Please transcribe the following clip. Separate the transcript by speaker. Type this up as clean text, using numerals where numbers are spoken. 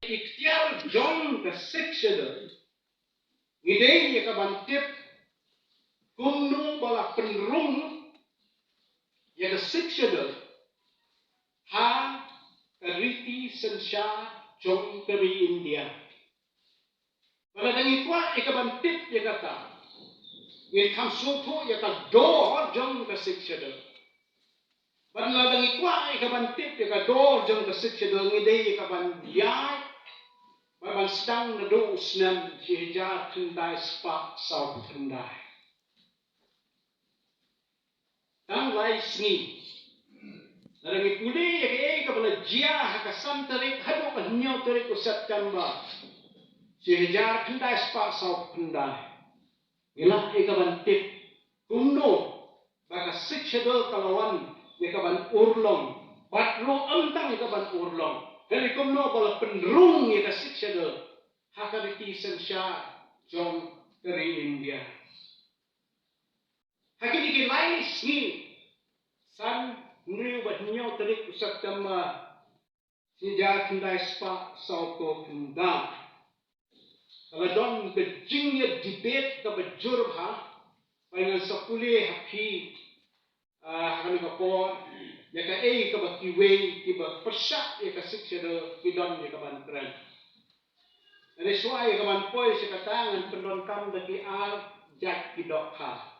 Speaker 1: Ikhtiar John ka seksyon ngidey ya ka bantip kuno bala penrung ya ka seksyon ha kariti sensya John kari India bala dangi kwa ya ka bantip ya kata ngid kamsuto ya ka do John ka seksyon bala dangi kwa ya ka bantip ya ka do John ka seksyon ngidey ya ka bandiyay Baban sedang nado senam sihejar kendai sepak sau kendai. Tang lai sengi. Narangi puli ya ke kapala jia hakasan tarik hadu kanyo tarik usat kamba. Sihejar kendai sepak sau kendai. Ila ikaban tip kuno baka sikshadol kalawan ikaban urlong. Batro antang ikaban urlong. Dari kumno bala penrung ya kasik syada hakariti sensya John dari India. Hakini ki lais ni san ngriu bat nyo tarik pusat kama sija kendai spa sauko kenda. Kalau don bejingnya debate ke bejur ha dengan sepuluh hapi kami kapor ya ka ka bakiwe ki ba persak ya ka siksya kidon ya ka bantran ane suai ya ka banpoy sa katangan pendon kam daki al jak kidok ha